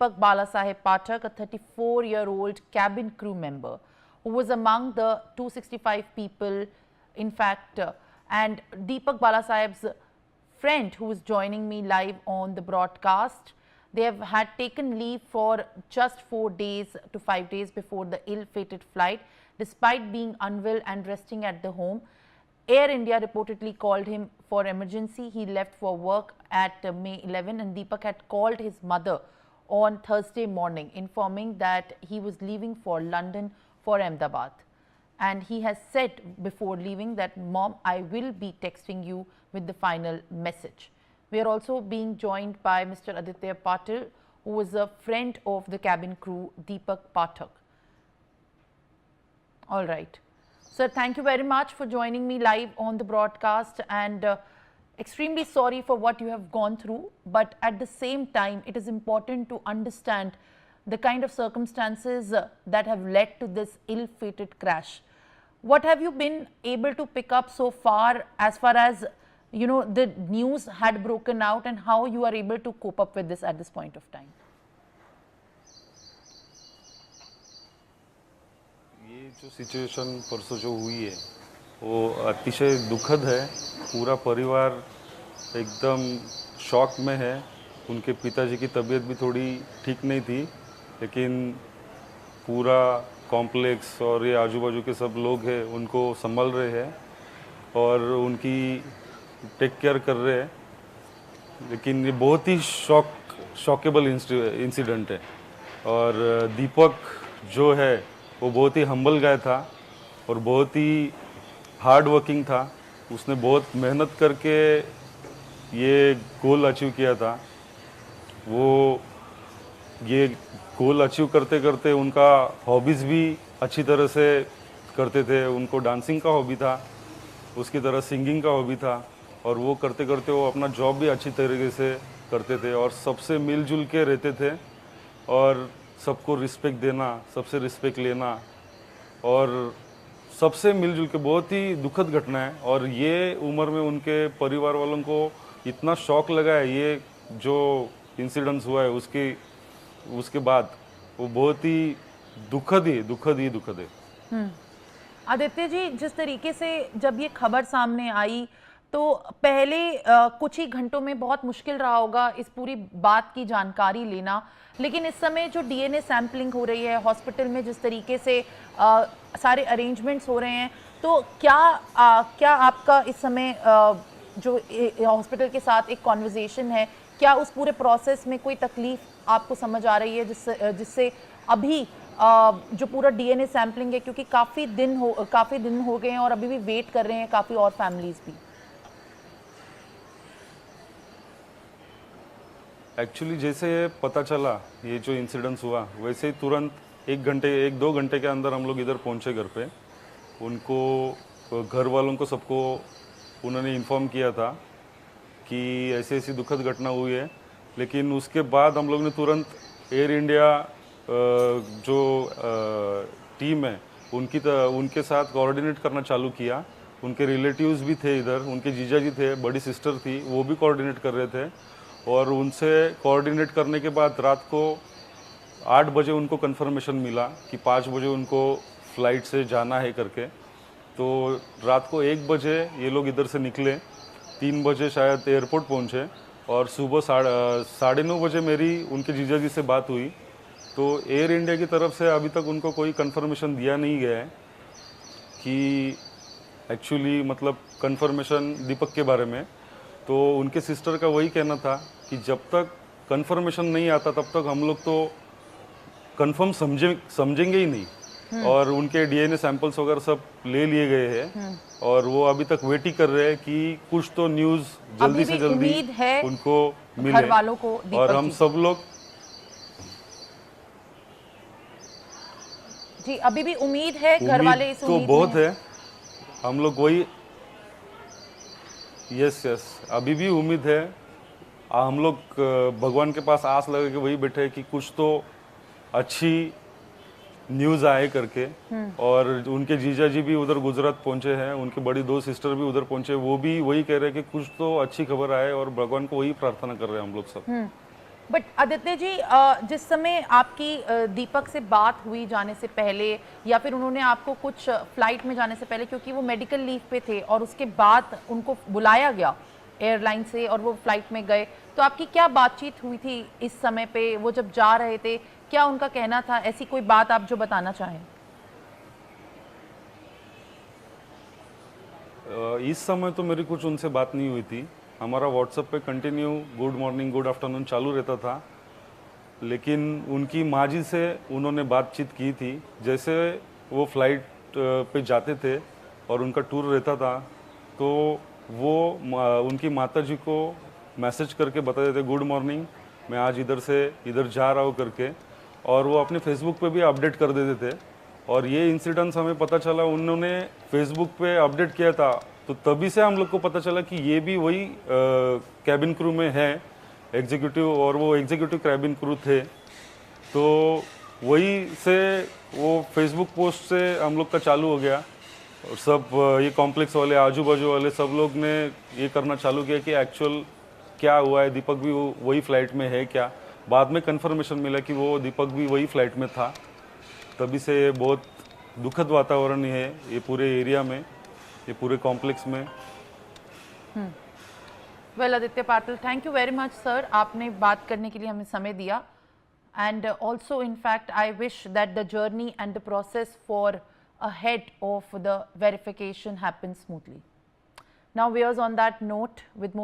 Deepak Balasaheb Pathak, a 34-year-old cabin crew member who was among the 265 people, in fact, and Deepak Balasaheb's friend who is joining me live on the broadcast. They have had taken leave for just 4 days to 5 days before the ill-fated flight, despite being unwell and resting at the home. Air India reportedly called him for emergency. He left for work at May 11, and Deepak had called his mother on Thursday morning, informing that he was leaving for London for Ahmedabad. And he has said before leaving that, "Mom, I will be texting you with the final message." We are also being joined by Mr. Aditya Patil, who is a friend of the cabin crew, Deepak Pathak. All right. Sir, thank you very much for joining me live on the broadcast, and extremely sorry for what you have gone through. But at the same time, it is important to understand the kind of circumstances that have led to this ill-fated crash. What have you been able to pick up so far as the news had broken out, and how you are able to cope up with this at this point of time? ये जो situation परसों जो हुई है वो अतिशय दुखद है। पूरा परिवार एकदम शॉक में है। उनके पिताजी की तबीयत भी थोड़ी ठीक नहीं थी, लेकिन पूरा कॉम्प्लेक्स और ये आजू बाजू के सब लोग हैं उनको संभाल रहे हैं और उनकी टेक केयर कर रहे हैं। लेकिन ये बहुत ही शॉकेबल इंसिडेंट है। और दीपक जो है वो बहुत ही हम्बल गाय था और बहुत ही हार्ड वर्किंग था। उसने बहुत मेहनत करके ये गोल अचीव किया था। वो ये गोल अचीव करते करते उनका हॉबीज़ भी अच्छी तरह से करते थे। उनको डांसिंग का हॉबी था, उसकी तरह सिंगिंग का हॉबी था, और वो करते करते वो अपना जॉब भी अच्छी तरीके से करते थे और सबसे मिलजुल के रहते थे और सबको रिस्पेक्ट देना, सबसे रिस्पेक्ट लेना और सबसे मिलजुल के। बहुत ही दुखद घटना है और ये उम्र में उनके परिवार वालों को इतना शॉक लगा है ये जो इंसिडेंट्स हुआ है उसके बाद। वो बहुत ही दुखद है। आदित्य जी, जिस तरीके से जब ये खबर सामने आई तो पहले कुछ ही घंटों में बहुत मुश्किल रहा होगा इस पूरी बात की जानकारी लेना, लेकिन इस समय जो डीएनए सैंपलिंग हो रही है हॉस्पिटल में, जिस तरीके से सारे अरेंजमेंट्स हो रहे हैं, तो क्या आपका इस समय जो हॉस्पिटल के साथ एक कॉन्वर्सेशन है, क्या उस पूरे प्रोसेस में कोई तकलीफ आपको समझ आ रही है जिससे अभी जो पूरा डीएनए सैंपलिंग है, क्योंकि काफ़ी दिन हो गए हैं और अभी भी वेट कर रहे हैं काफ़ी और फैमिलीज भी? एक्चुअली जैसे पता चला ये जो इंसिडेंस हुआ, वैसे ही तुरंत 1-2 घंटे के अंदर हम लोग इधर पहुंचे घर पे। उनको घर वालों को सबको उन्होंने इन्फॉर्म किया था कि ऐसी ऐसी दुखद घटना हुई है। लेकिन उसके बाद हम लोग ने तुरंत एयर इंडिया जो टीम है उनके साथ कोऑर्डिनेट करना चालू किया। उनके रिलेटिव्स भी थे इधर, उनके जीजा जी थे, बड़ी सिस्टर थी, वो भी कोऑर्डिनेट कर रहे थे। और उनसे कोऑर्डिनेट करने के बाद रात को 8 बजे उनको कंफर्मेशन मिला कि 5 बजे उनको फ़्लाइट से जाना है करके। तो रात को 1 बजे ये लोग इधर से निकले, 3 बजे शायद एयरपोर्ट पहुंचे और सुबह 9:30 बजे मेरी उनके जीजा जी से बात हुई। तो एयर इंडिया की तरफ से अभी तक उनको कोई कंफर्मेशन दिया नहीं गया है कि एक्चुअली मतलब कंफर्मेशन दीपक के बारे में। तो उनके सिस्टर का वही कहना था कि जब तक कंफर्मेशन नहीं आता तब तक हम लोग तो कंफर्म समझेंगे ही नहीं। और उनके डीएनए सैंपल्स वगैरह सब ले लिए गए हैं और वो अभी तक वेट ही कर रहे हैं कि कुछ तो न्यूज़ जल्दी से जल्दी उनको मिले घर वालों को। और हम सब लोग जी, अभी भी उम्मीद है, घर वाले इस तो उम्मीद बहुत में है। हम लोग वही यस अभी भी उम्मीद है। हम लोग भगवान के पास आस लगा के वही बैठे हैं कि कुछ तो अच्छी न्यूज़ आए करके। और उनके जीजा जी भी उधर गुजरात पहुंचे हैं, उनके बड़ी 2 सिस्टर भी उधर पहुंचे, वो भी वही कह रहे हैं कि कुछ तो अच्छी खबर आए और भगवान को वही प्रार्थना कर रहे हैं हम लोग सब। बट आदित्य जी, जिस समय आपकी दीपक से बात हुई जाने से पहले, या फिर उन्होंने आपको कुछ फ्लाइट में जाने से पहले, क्योंकि वो मेडिकल लीव पे थे और उसके बाद उनको बुलाया गया एयरलाइन से और वो फ्लाइट में गए, तो आपकी क्या बातचीत हुई थी इस समय पे? वो जब जा रहे थे, क्या उनका कहना था? ऐसी कोई बात आप जो बताना चाहें? इस समय तो मेरी कुछ उनसे बात नहीं हुई थी। हमारा व्हाट्सएप पे continue good morning good afternoon चालू रहता था, लेकिन उनकी माँ जी से उन्होंने बातचीत की थी। जैसे वो फ्लाइट पे जाते थे और उनका टूर रहता था, तो वो उनकी माता जी को मैसेज करके बता देते गुड मॉर्निंग, मैं आज इधर से इधर जा रहा हूँ करके, और वो अपने फेसबुक पे भी अपडेट कर देते थे। और ये इंसिडेंट्स हमें पता चला, उन्होंने फेसबुक पे अपडेट किया था, तो तभी से हम लोग को पता चला कि ये भी वही कैबिन क्रू में है, एग्जीक्यूटिव, और वो एग्जीक्यूटिव कैबिन क्रू थे। तो वही से वो फेसबुक पोस्ट से हम लोग का चालू हो गया, और सब ये कॉम्प्लेक्स वाले आजू बाजू वाले सब लोग ने ये करना चालू किया कि एक्चुअल क्या हुआ है, दीपक भी वही फ्लाइट में है क्या। बाद में कंफर्मेशन मिला कि वो दीपक भी वही फ्लाइट में था। तभी से ये बहुत दुखद वातावरण है ये पूरे एरिया में, ये पूरे कॉम्प्लेक्स में। Well Aditya Patil, thank you very much sir, आपने बात करने के लिए हमें समय दिया। And also in fact I wish that the journey and the process for ahead of the verification happens smoothly. Now viewers, on that note, with more